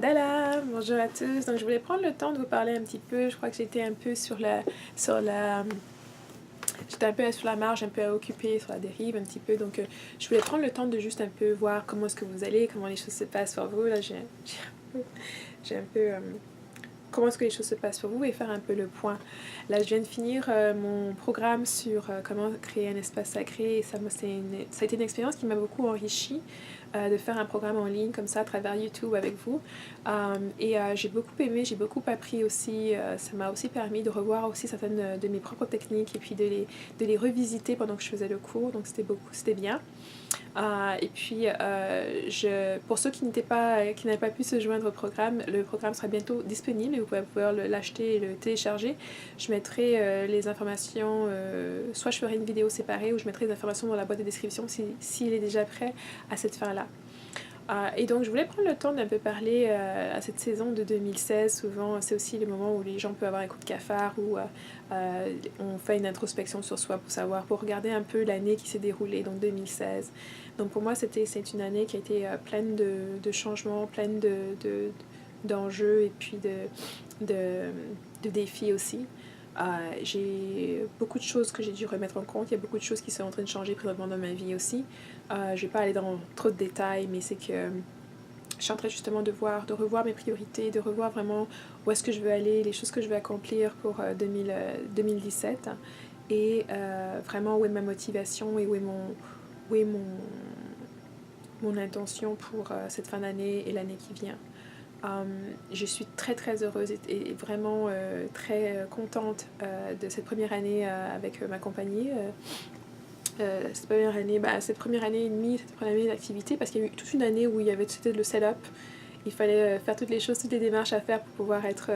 Dala, bonjour à tous. Donc je voulais prendre le temps de vous parler un petit peu. Je crois que j'étais un peu j'étais un peu sur la marge, un peu occupée sur la dérive un petit peu. Donc je voulais prendre le temps de juste un peu voir comment est-ce que vous allez, comment les choses se passent pour vous. Là j'ai un peu comment est-ce que les choses se passent pour vous et faire un peu le point. Là, je viens de finir mon programme sur comment créer un espace sacré et ça a été une expérience qui m'a beaucoup enrichie de faire un programme en ligne comme ça à travers YouTube avec vous. J'ai beaucoup aimé, j'ai beaucoup appris aussi. Ça m'a aussi permis de revoir aussi certaines de mes propres techniques et puis de les revisiter pendant que je faisais le cours. Donc c'était bien. Pour ceux qui n'avaient pas pu se joindre au programme, le programme sera bientôt disponible et vous pouvez pouvoir l'acheter et le télécharger. Je mettrai les informations, soit je ferai une vidéo séparée ou je mettrai les informations dans la boîte de description s'il est déjà prêt à cette fin-là. Et donc je voulais prendre le temps d'un peu parler à cette saison de 2016. Souvent c'est aussi le moment où les gens peuvent avoir un coup de cafard, où on fait une introspection sur soi pour regarder un peu l'année qui s'est déroulée, donc 2016. Donc pour moi c'est une année qui a été pleine de changements, pleine d'enjeux et puis de défis aussi. J'ai beaucoup de choses que j'ai dû remettre en compte. Il y a beaucoup de choses qui sont en train de changer présentement dans ma vie aussi. Je ne vais pas aller dans trop de détails, mais c'est que je suis en train justement de revoir mes priorités, de revoir vraiment où est-ce que je veux aller, les choses que je veux accomplir pour 2017 et vraiment où est ma motivation et où est mon intention pour cette fin d'année et l'année qui vient. Je suis très très heureuse et vraiment très contente de cette première année avec ma compagnie. Cette première année et demie, cette première année d'activité, parce qu'il y a eu toute une année où c'était le setup. Il fallait faire toutes les choses, toutes les démarches à faire pour pouvoir être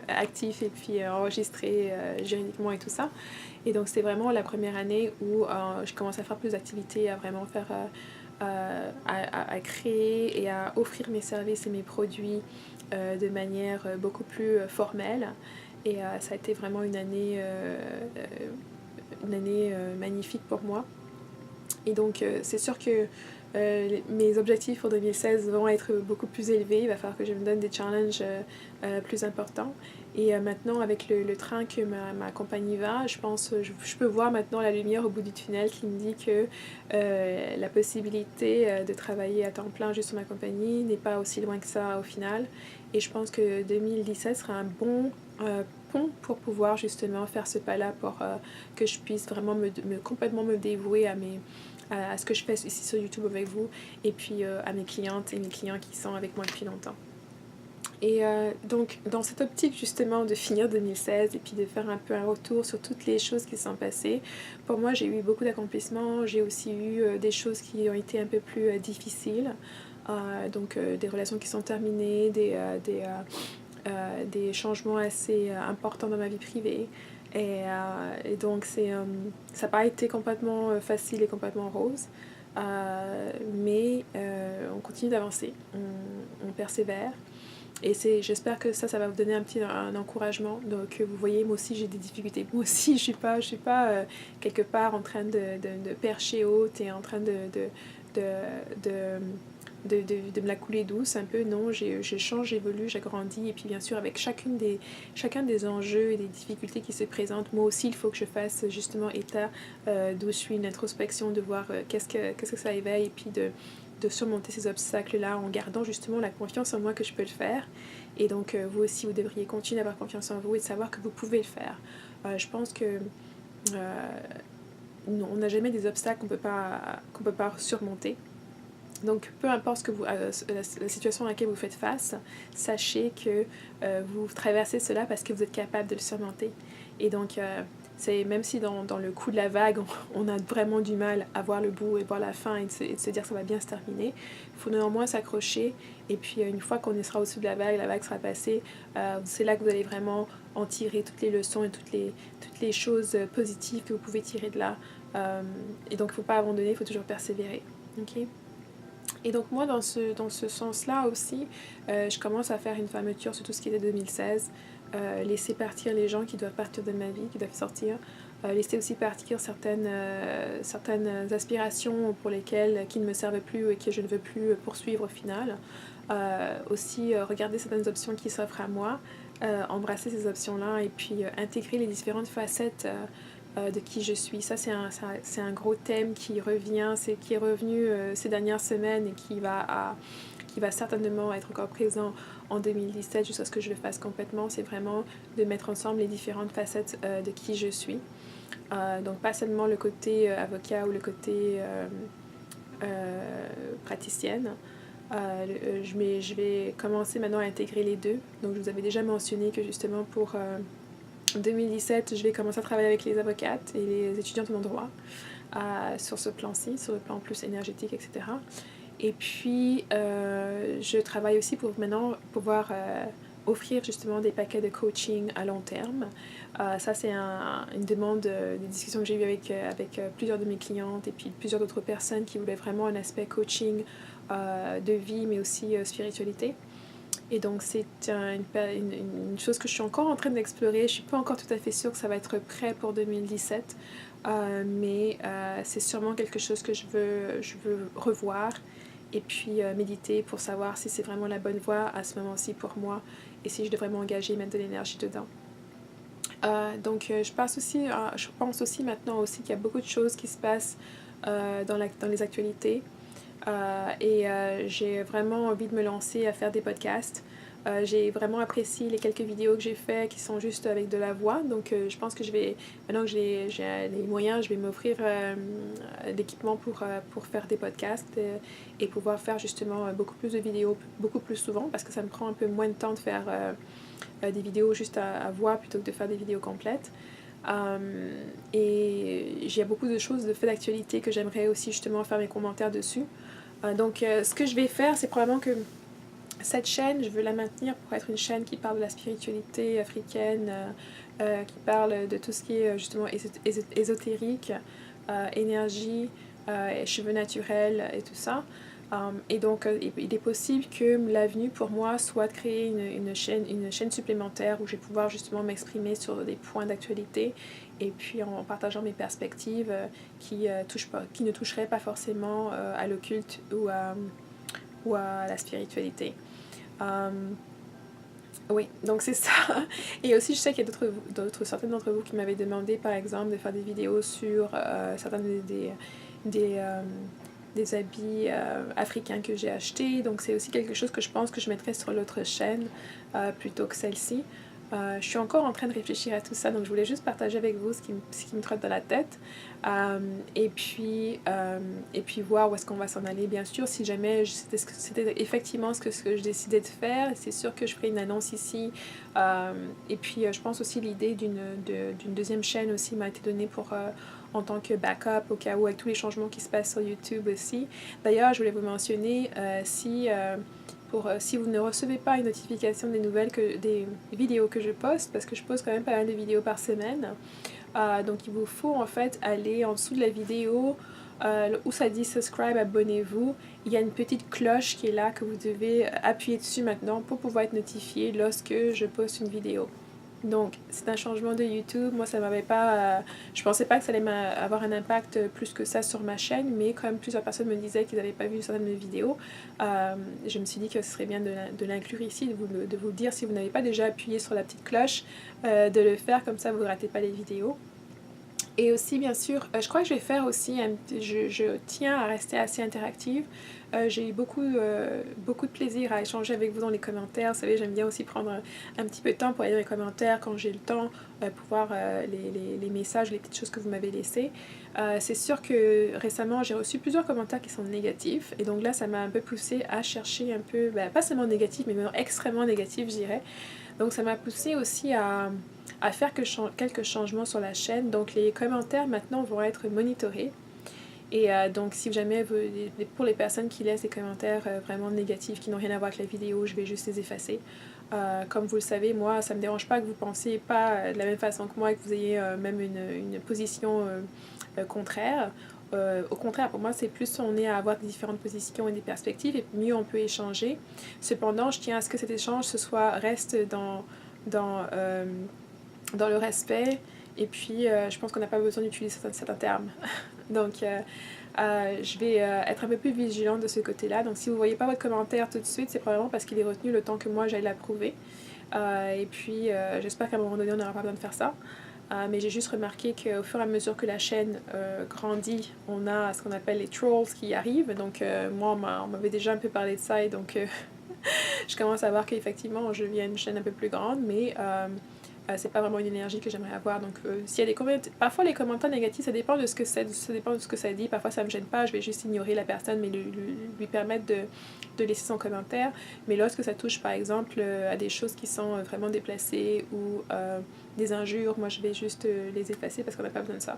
actif et puis enregistré juridiquement et tout ça. Et donc c'était vraiment la première année où je commence à faire plus d'activités, à vraiment faire à créer et à offrir mes services et mes produits de manière beaucoup plus formelle. Et ça a été vraiment une année magnifique pour moi. Et donc c'est sûr que mes objectifs pour 2016 vont être beaucoup plus élevés. Il va falloir que je me donne des challenges plus importants. Et maintenant, avec le train que ma compagnie va, je peux voir maintenant la lumière au bout du tunnel qui me dit que la possibilité de travailler à temps plein juste sur ma compagnie n'est pas aussi loin que ça au final. Et je pense que 2017 sera un bon pont pour pouvoir justement faire ce pas-là pour que je puisse vraiment complètement me dévouer à ce que je fais ici sur YouTube avec vous et puis à mes clientes et mes clients qui sont avec moi depuis longtemps. Et donc dans cette optique justement de finir 2016 et puis de faire un peu un retour sur toutes les choses qui sont passées, pour moi j'ai eu beaucoup d'accomplissements, j'ai aussi eu des choses qui ont été un peu plus difficiles, des relations qui sont terminées, des changements assez importants dans ma vie privée. Et donc ça n'a pas été complètement facile et complètement rose, mais on continue d'avancer, on persévère. Et j'espère que ça va vous donner un encouragement. Donc vous voyez, moi aussi j'ai des difficultés. Moi aussi je suis pas quelque part en train de percher haute et en train de me la couler douce un peu. Non, je change, j'évolue, j'agrandis. Et puis bien sûr avec chacun des enjeux et des difficultés qui se présentent, moi aussi il faut que je fasse justement état d'où je suis, une introspection, de voir qu'est-ce que ça éveille et puis de surmonter ces obstacles-là en gardant justement la confiance en moi que je peux le faire. Et donc vous aussi, vous devriez continuer d'avoir confiance en vous et de savoir que vous pouvez le faire. Je pense que on n'a jamais des obstacles qu'on peut pas surmonter. Donc peu importe la situation à laquelle vous faites face, sachez que vous traversez cela parce que vous êtes capable de le surmonter. Et donc même si dans le coup de la vague, on a vraiment du mal à voir le bout et voir la fin et de se dire que ça va bien se terminer, il faut néanmoins s'accrocher. Et puis une fois qu'on sera au-dessus de la vague sera passée, c'est là que vous allez vraiment en tirer toutes les leçons et toutes les choses positives que vous pouvez tirer de là. Et donc il ne faut pas abandonner, il faut toujours persévérer. Okay? Et donc moi dans ce sens-là aussi, je commence à faire une fermeture sur tout ce qui était 2016. Laisser partir les gens qui doivent partir de ma vie, qui doivent sortir, laisser aussi partir certaines aspirations qui ne me servent plus et que je ne veux plus poursuivre au final. aussi regarder certaines options qui s'offrent à moi, embrasser ces options-là et puis intégrer les différentes facettes de qui je suis. Ça, c'est un gros thème qui revient, qui est revenu ces dernières semaines et qui va certainement être encore présent en 2017 jusqu'à ce que je le fasse complètement. C'est vraiment de mettre ensemble les différentes facettes de qui je suis. Donc pas seulement le côté avocat ou le côté praticienne. Je vais commencer maintenant à intégrer les deux. Donc je vous avais déjà mentionné que justement pour 2017, je vais commencer à travailler avec les avocates et les étudiantes en droit sur ce plan-ci, sur le plan plus énergétique, etc. Et puis, je travaille aussi pour maintenant pouvoir offrir justement des paquets de coaching à long terme. Ça, c'est une demande, des discussions que j'ai eues avec plusieurs de mes clientes et puis plusieurs d'autres personnes qui voulaient vraiment un aspect coaching de vie, mais aussi spiritualité. Et donc, c'est une chose que je suis encore en train d'explorer. Je ne suis pas encore tout à fait sûre que ça va être prêt pour 2017, mais c'est sûrement quelque chose que je veux revoir et puis méditer pour savoir si c'est vraiment la bonne voie à ce moment-ci pour moi et si je devrais m'engager et mettre de l'énergie dedans. Donc, je pense aussi maintenant aussi qu'il y a beaucoup de choses qui se passent dans les actualités. J'ai vraiment envie de me lancer à faire des podcasts. J'ai vraiment apprécié les quelques vidéos que j'ai fait qui sont juste avec de la voix. Donc je pense que maintenant que j'ai les moyens, je vais m'offrir l'équipement pour faire des podcasts et pouvoir faire justement beaucoup plus de vidéos, beaucoup plus souvent parce que ça me prend un peu moins de temps de faire des vidéos juste à voix plutôt que de faire des vidéos complètes. Et j'ai beaucoup de choses de fait d'actualité que j'aimerais aussi justement faire mes commentaires dessus. Donc ce que je vais faire, c'est probablement que cette chaîne, je veux la maintenir pour être une chaîne qui parle de la spiritualité africaine, qui parle de tout ce qui est justement ésotérique, énergie, cheveux naturels et tout ça. Et donc, il est possible que l'avenue pour moi soit de créer une chaîne supplémentaire où je vais pouvoir justement m'exprimer sur des points d'actualité et puis en partageant mes perspectives qui ne toucheraient pas forcément à l'occulte ou à la spiritualité. Oui, donc c'est ça. Et aussi, je sais qu'il y a certaines d'entre vous qui m'avaient demandé, par exemple, de faire des vidéos sur certains des habits africains que j'ai achetés. Donc c'est aussi quelque chose que je pense que je mettrai sur l'autre chaîne plutôt que celle-ci. Je suis encore en train de réfléchir à tout ça, donc je voulais juste partager avec vous ce qui me trotte dans la tête. Et puis voir où est-ce qu'on va s'en aller. Bien sûr, si jamais c'était effectivement ce que je décidais de faire, c'est sûr que je ferai une annonce ici. Et puis je pense aussi l'idée d'une deuxième chaîne aussi m'a été donnée pour en tant que backup au cas où avec tous les changements qui se passent sur YouTube aussi. D'ailleurs, je voulais vous mentionner si vous ne recevez pas une notification des vidéos que je poste, parce que je poste quand même pas mal de vidéos par semaine, donc il vous faut en fait aller en dessous de la vidéo où ça dit subscribe, abonnez-vous. Il y a une petite cloche qui est là que vous devez appuyer dessus maintenant pour pouvoir être notifié lorsque je poste une vidéo. Donc, c'est un changement de YouTube. Moi, ça m'avait pas... je pensais pas que ça allait avoir un impact plus que ça sur ma chaîne, mais comme plusieurs personnes me disaient qu'ils n'avaient pas vu certaines de mes vidéos, je me suis dit que ce serait bien de l'inclure ici, de vous dire si vous n'avez pas déjà appuyé sur la petite cloche, de le faire, comme ça vous ne ratez pas les vidéos. Et aussi, bien sûr, je crois que je vais faire aussi, je tiens à rester assez interactive. J'ai eu beaucoup de plaisir à échanger avec vous dans les commentaires. Vous savez, j'aime bien aussi prendre un petit peu de temps pour lire les commentaires quand j'ai le temps, pour voir les messages, les petites choses que vous m'avez laissées. C'est sûr que récemment, j'ai reçu plusieurs commentaires qui sont négatifs. Et donc là, ça m'a un peu poussé à chercher un peu, pas seulement négatif, mais même extrêmement négatif, je dirais. Donc ça m'a poussé aussi à faire quelques changements sur la chaîne. Donc les commentaires maintenant vont être monitorés. Et donc si jamais pour les personnes qui laissent des commentaires vraiment négatifs, qui n'ont rien à voir avec la vidéo, je vais juste les effacer. Comme vous le savez, moi, ça me dérange pas que vous pensiez pas de la même façon que moi et que vous ayez même une position contraire. Au contraire, pour moi, c'est plus on est à avoir des différentes positions et des perspectives et mieux on peut échanger. Cependant, je tiens à ce que cet échange reste dans le respect et puis je pense qu'on n'a pas besoin d'utiliser certains termes. Donc, je vais être un peu plus vigilante de ce côté-là. Donc, si vous ne voyez pas votre commentaire tout de suite, c'est probablement parce qu'il est retenu le temps que moi j'aille l'approuver. Et puis, j'espère qu'à un moment donné, on n'aura pas besoin de faire ça. Mais j'ai juste remarqué qu'au fur et à mesure que la chaîne grandit, on a ce qu'on appelle les trolls qui arrivent. Donc, moi, on m'avait déjà un peu parlé de ça. Et donc, je commence à voir qu'effectivement, je viens une chaîne un peu plus grande. Mais c'est pas vraiment une énergie que j'aimerais avoir. Donc, s'il y a des commentaires, parfois les commentaires négatifs, ça dépend de ce que ça dépend de ce que ça dit. Parfois, ça me gêne pas, je vais juste ignorer la personne, mais lui permettre de laisser son commentaire. Mais lorsque ça touche, par exemple, à des choses qui sont vraiment déplacées ou des injures, moi, je vais juste les effacer parce qu'on n'a pas besoin de ça.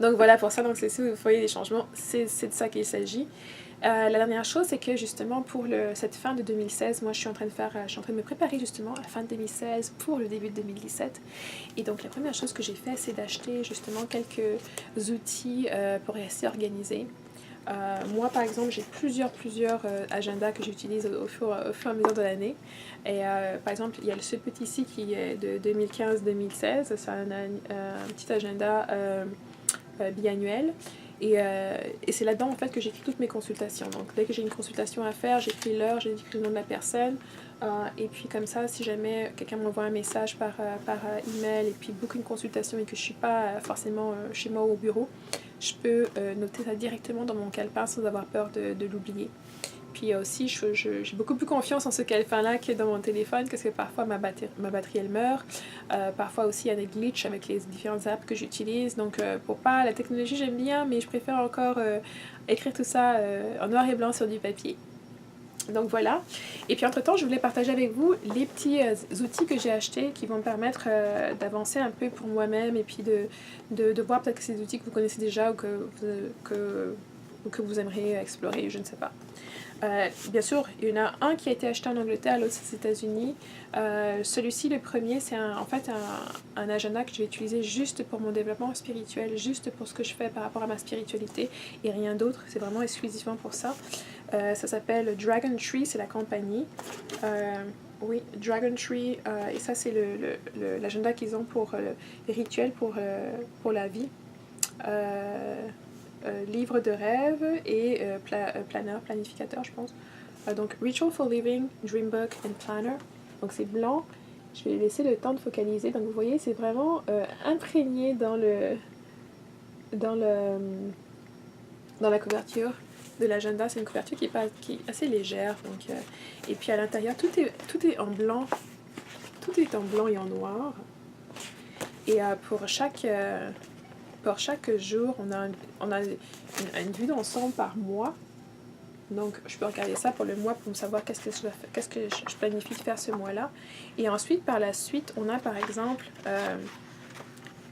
Donc voilà pour ça, donc c'est si vous voyez les changements, c'est de ça qu'il s'agit. La dernière chose, c'est que justement pour cette fin de 2016, moi je suis en train de me préparer justement à la fin de 2016 pour le début de 2017. Et donc la première chose que j'ai fait, c'est d'acheter justement quelques outils pour rester organisée. Moi par exemple, j'ai plusieurs agendas que j'utilise au fur et à mesure de l'année. Et par exemple, il y a ce petit-ci qui est de 2015-2016, c'est un petit agenda biannuel. Et c'est là-dedans en fait que j'écris toutes mes consultations. Donc dès que j'ai une consultation à faire, j'écris l'heure, j'écris le nom de la personne. Et puis comme ça, si jamais quelqu'un m'envoie un message par email et puis book une consultation et que je ne suis pas forcément chez moi au bureau, je peux noter ça directement dans mon calepin sans avoir peur de l'oublier. Puis aussi, j'ai beaucoup plus confiance en ce calepin-là que dans mon téléphone, parce que parfois ma batterie elle meurt. Parfois aussi, il y a des glitches avec les différentes apps que j'utilise. Donc, pour pas la technologie, j'aime bien, mais je préfère encore écrire tout ça en noir et blanc sur du papier. Donc voilà. Et puis entre-temps, je voulais partager avec vous les petits outils que j'ai achetés qui vont me permettre d'avancer un peu pour moi-même et puis de voir peut-être que c'est des outils que vous connaissez déjà ou que vous aimeriez explorer, je ne sais pas. Bien sûr, il y en a un qui a été acheté en Angleterre, l'autre c'est aux États-Unis. Celui-ci, le premier, c'est en fait un agenda que je vais utiliser juste pour mon développement spirituel, juste pour ce que je fais par rapport à ma spiritualité et rien d'autre. C'est vraiment exclusivement pour ça. Ça s'appelle Dragon Tree, c'est la compagnie. Oui, Dragon Tree, et ça c'est l'agenda qu'ils ont pour les rituels pour la vie. Livre de rêve et planificateur, je pense. Donc, Ritual for Living, Dream Book and Planner. Donc, c'est blanc. Je vais laisser le temps de focaliser. Donc, vous voyez, c'est vraiment imprégné dans la couverture de l'agenda. C'est une couverture qui est assez légère. Donc, et puis, à l'intérieur, tout est en blanc. Tout est en blanc et en noir. Et pour chaque jour, on a une vue d'ensemble par mois. Donc, je peux regarder ça pour le mois pour savoir qu'est-ce que je planifie de faire ce mois-là. Et ensuite, par la suite, on a par exemple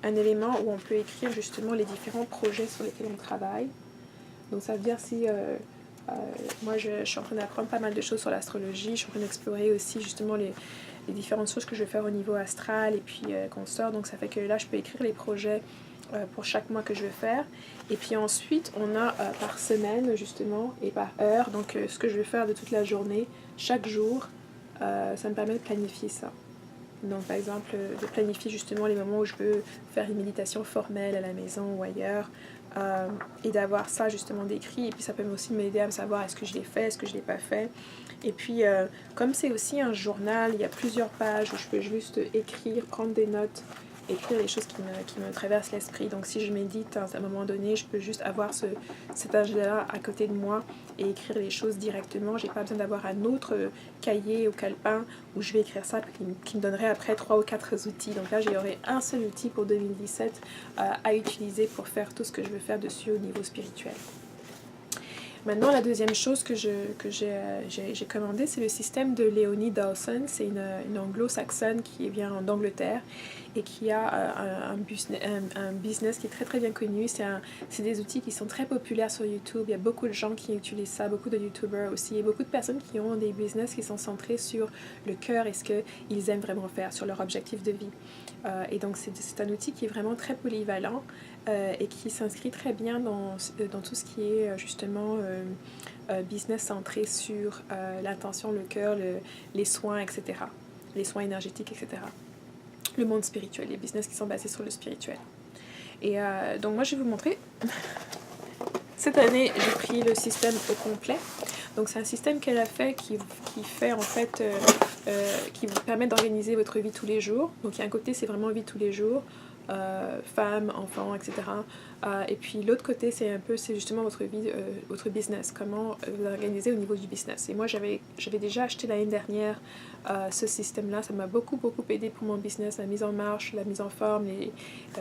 un élément où on peut écrire justement les différents projets sur lesquels on travaille. Donc, ça veut dire si... moi, je suis en train d'apprendre pas mal de choses sur l'astrologie. Je suis en train d'explorer aussi justement les différentes choses que je vais faire au niveau astral et puis consort. Donc, ça fait que là, je peux écrire les projets pour chaque mois que je vais faire. Et puis ensuite, on a par semaine, justement, et par heure, donc ce que je vais faire de toute la journée, chaque jour, ça me permet de planifier ça. Donc, par exemple, de planifier justement les moments où je veux faire une méditation formelle à la maison ou ailleurs, et d'avoir ça justement décrit. Et puis, ça peut aussi m'aider à me savoir est-ce que je l'ai fait, est-ce que je ne l'ai pas fait. Et puis, comme c'est aussi un journal, il y a plusieurs pages où je peux juste écrire, prendre des notes, écrire les choses qui me traversent l'esprit. Donc si je médite à un moment donné, je peux juste avoir cet agenda à côté de moi et écrire les choses directement. J'ai pas besoin d'avoir un autre cahier ou calepin où je vais écrire ça qui me donnerait après 3 ou 4 outils. Donc là, j'aurai un seul outil pour 2017 à utiliser pour faire tout ce que je veux faire dessus au niveau spirituel. Maintenant, la deuxième chose que j'ai commandé, c'est le système de Léonie Dawson. C'est une anglo-saxonne qui vient d'Angleterre et qui a un business qui est très très bien connu. C'est des outils qui sont très populaires sur YouTube. Il y a beaucoup de gens qui utilisent ça, beaucoup de YouTubers aussi. Il y a beaucoup de personnes qui ont des business qui sont centrés sur le cœur et ce qu'ils aiment vraiment faire, sur leur objectif de vie. Et donc, c'est un outil qui est vraiment très polyvalent. Et qui s'inscrit très bien dans tout ce qui est justement business centré sur l'intention, le cœur, les soins, etc. Les soins énergétiques, etc. Le monde spirituel, les business qui sont basés sur le spirituel. Et donc moi je vais vous montrer. Cette année j'ai pris le système au complet. Donc c'est un système qu'elle a fait qui fait en fait qui vous permet d'organiser votre vie tous les jours. Donc il y a un côté c'est vraiment vie tous les jours, femmes, enfants, etc. Et puis l'autre côté c'est justement votre vie, votre business, comment vous organisez au niveau du business. Et moi j'avais déjà acheté l'année dernière ce système-là, ça m'a beaucoup aidé pour mon business, la mise en marche, la mise en forme,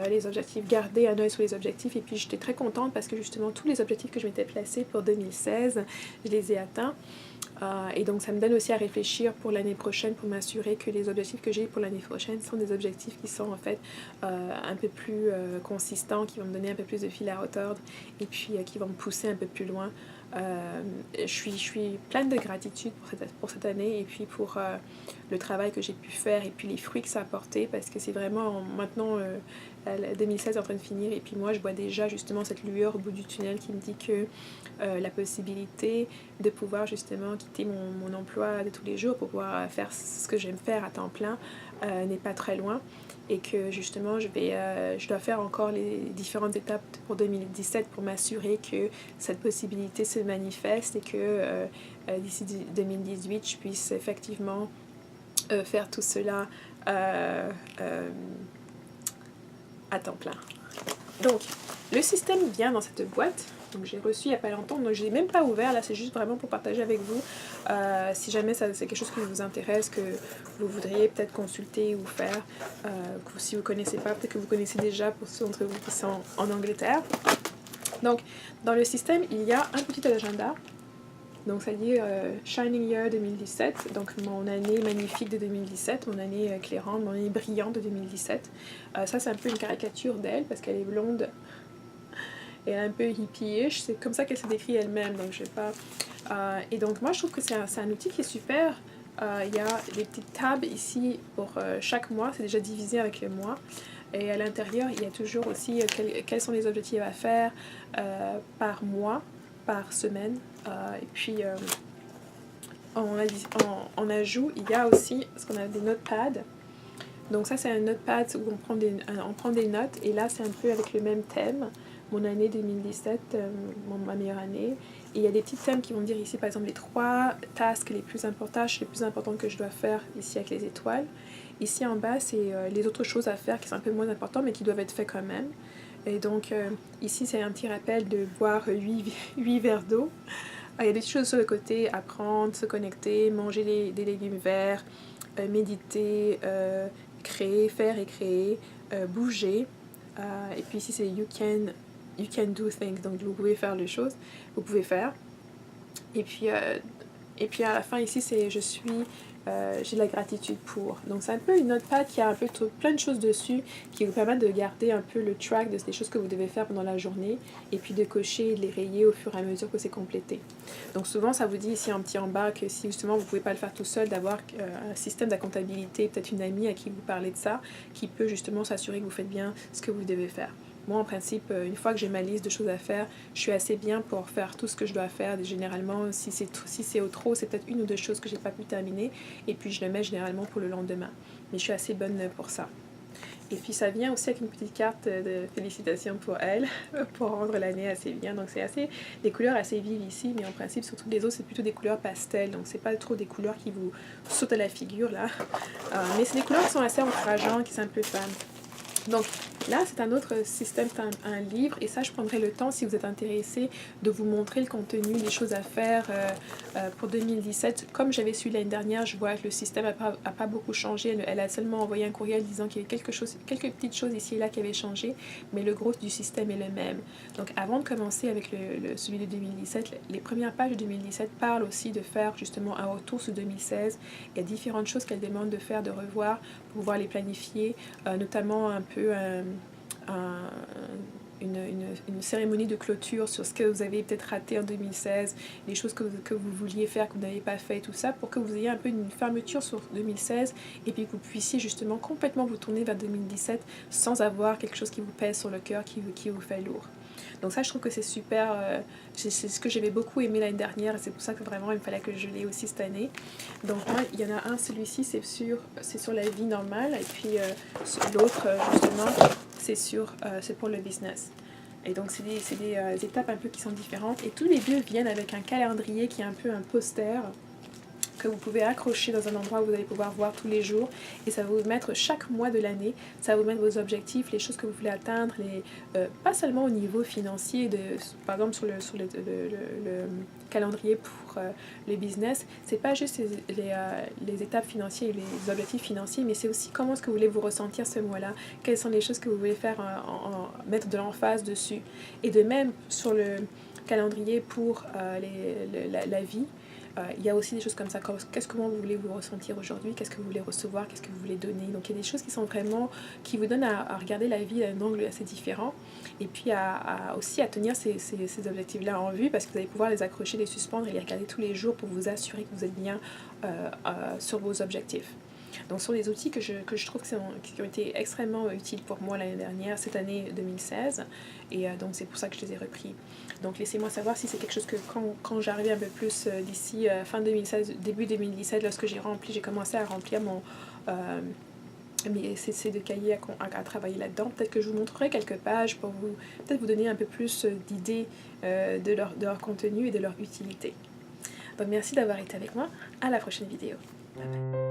les objectifs, garder un œil sur les objectifs. Et puis j'étais très contente parce que justement tous les objectifs que je m'étais placés pour 2016, je les ai atteints. Et donc ça me donne aussi à réfléchir pour l'année prochaine pour m'assurer que les objectifs que j'ai pour l'année prochaine sont des objectifs qui sont en fait un peu plus consistants, qui vont me donner un peu plus de fil à retordre et puis qui vont me pousser un peu plus loin. Je suis pleine de gratitude pour cette année et puis pour le travail que j'ai pu faire et puis les fruits que ça a apporté, parce que c'est vraiment maintenant 2016 est en train de finir et puis moi je vois déjà justement cette lueur au bout du tunnel qui me dit que la possibilité de pouvoir justement quitter mon emploi de tous les jours pour pouvoir faire ce que j'aime faire à temps plein n'est pas très loin, et que justement je dois faire encore les différentes étapes pour 2017 pour m'assurer que cette possibilité se manifeste et que d'ici 2018 je puisse effectivement faire tout cela à temps plein. Donc le système vient dans cette boîte. Donc j'ai reçu il n'y a pas longtemps, donc je ne l'ai même pas ouvert, là c'est juste vraiment pour partager avec vous. Si jamais c'est quelque chose qui vous intéresse, que vous voudriez peut-être consulter ou faire, si vous ne connaissez pas, peut-être que vous connaissez déjà pour ceux d'entre vous qui sont en Angleterre. Donc dans le système, il y a un petit agenda. Donc ça dit Shining Year 2017, donc mon année magnifique de 2017, mon année éclairante, mon année brillante de 2017. Ça c'est un peu une caricature d'elle parce qu'elle est blonde. Et elle est un peu hippie-ish, c'est comme ça qu'elle se décrit elle-même, donc je sais pas. Et donc moi je trouve que c'est un outil qui est super. Il y a des petites tables ici pour chaque mois, c'est déjà divisé avec les mois. Et à l'intérieur, il y a toujours aussi quels sont les objectifs à faire par mois, par semaine. Et puis en ajout, il y a aussi ce qu'on a des notepads. Donc ça c'est un notepad où on prend des notes, et là c'est un peu avec le même thème. Mon année 2017, ma meilleure année. Et il y a des petits thèmes qui vont me dire ici, par exemple, les 3 tasks les plus importantes que je dois faire ici avec les étoiles. Ici en bas, c'est les autres choses à faire qui sont un peu moins importantes, mais qui doivent être faites quand même. Et donc, ici, c'est un petit rappel de boire 8 verres d'eau. Il y a des choses sur le côté, apprendre, se connecter, manger des légumes verts, méditer, créer, faire et créer, bouger. Et puis ici, c'est you can do things, donc vous pouvez faire les choses, vous pouvez faire. Et puis à la fin ici c'est j'ai de la gratitude pour. Donc c'est un peu une notepad qui a un peu plein de choses dessus qui vous permettent de garder un peu le track des choses que vous devez faire pendant la journée et puis de cocher et de les rayer au fur et à mesure que c'est complété. Donc souvent ça vous dit ici en petit en bas que si justement vous ne pouvez pas le faire tout seul, d'avoir un système de comptabilité, peut-être une amie à qui vous parlez de ça, qui peut justement s'assurer que vous faites bien ce que vous devez faire. Moi, en principe, une fois que j'ai ma liste de choses à faire, je suis assez bien pour faire tout ce que je dois faire. Généralement, si c'est au trop, c'est peut-être 1 ou 2 choses que j'ai pas pu terminer. Et puis, je le mets généralement pour le lendemain. Mais je suis assez bonne pour ça. Et puis, ça vient aussi avec une petite carte de félicitations pour elle, pour rendre l'année assez bien. Donc, c'est des couleurs assez vives ici. Mais en principe, sur toutes les autres, c'est plutôt des couleurs pastel. Donc, c'est pas trop des couleurs qui vous sautent à la figure, là. Mais c'est des couleurs qui sont assez encourageantes, qui sont un peu fun. Donc là, c'est un autre système, c'est un livre, et ça, je prendrai le temps, si vous êtes intéressé, de vous montrer le contenu, les choses à faire pour 2017. Comme j'avais su l'année dernière, je vois que le système n'a pas beaucoup changé. Elle a seulement envoyé un courriel disant qu'il y avait quelques petites choses ici et là qui avaient changé, mais le gros du système est le même. Donc avant de commencer avec celui de 2017, les premières pages de 2017 parlent aussi de faire justement un retour sur 2016. Il y a différentes choses qu'elle demande de faire, de revoir, pour pouvoir les planifier, notamment un peu une cérémonie de clôture sur ce que vous avez peut-être raté en 2016, les choses que vous vouliez faire, que vous n'avez pas fait, tout ça, pour que vous ayez un peu une fermeture sur 2016 et puis que vous puissiez justement complètement vous tourner vers 2017 sans avoir quelque chose qui vous pèse sur le cœur, qui vous fait lourd. Donc ça, je trouve que c'est super, c'est ce que j'avais beaucoup aimé l'année dernière et c'est pour ça que vraiment il me fallait que je l'ai aussi cette année. Donc moi, il y en a un, celui-ci c'est sur la vie normale et puis l'autre justement c'est pour le business. Et donc c'est des étapes un peu qui sont différentes et tous les deux viennent avec un calendrier qui est un peu un poster que vous pouvez accrocher dans un endroit où vous allez pouvoir voir tous les jours et ça va vous mettre chaque mois de l'année, ça va vous mettre vos objectifs, les choses que vous voulez atteindre, pas seulement au niveau financier, par exemple sur le calendrier pour les business, c'est pas juste les étapes financières et les objectifs financiers, mais c'est aussi comment est-ce que vous voulez vous ressentir ce mois-là, quelles sont les choses que vous voulez faire, mettre de l'emphase dessus. Et de même sur le calendrier pour la vie, il y a aussi des choses comme ça, comment vous voulez vous ressentir aujourd'hui, qu'est-ce que vous voulez recevoir, qu'est-ce que vous voulez donner. Donc il y a des choses qui sont vraiment, qui vous donnent à regarder la vie d'un angle assez différent et puis aussi à tenir ces objectifs-là en vue parce que vous allez pouvoir les accrocher, les suspendre et les regarder tous les jours pour vous assurer que vous êtes bien sur vos objectifs. Donc ce sont des outils que je trouve qui ont été extrêmement utiles pour moi l'année dernière, cette année 2016, et donc c'est pour ça que je les ai repris. Donc laissez-moi savoir si c'est quelque chose que quand j'arrive un peu plus d'ici fin 2016, début 2017, lorsque j'ai commencé à remplir mes CC de cahier à travailler là-dedans. Peut-être que je vous montrerai quelques pages pour peut-être vous donner un peu plus d'idées de leur contenu et de leur utilité. Donc merci d'avoir été avec moi, à la prochaine vidéo. Bye bye.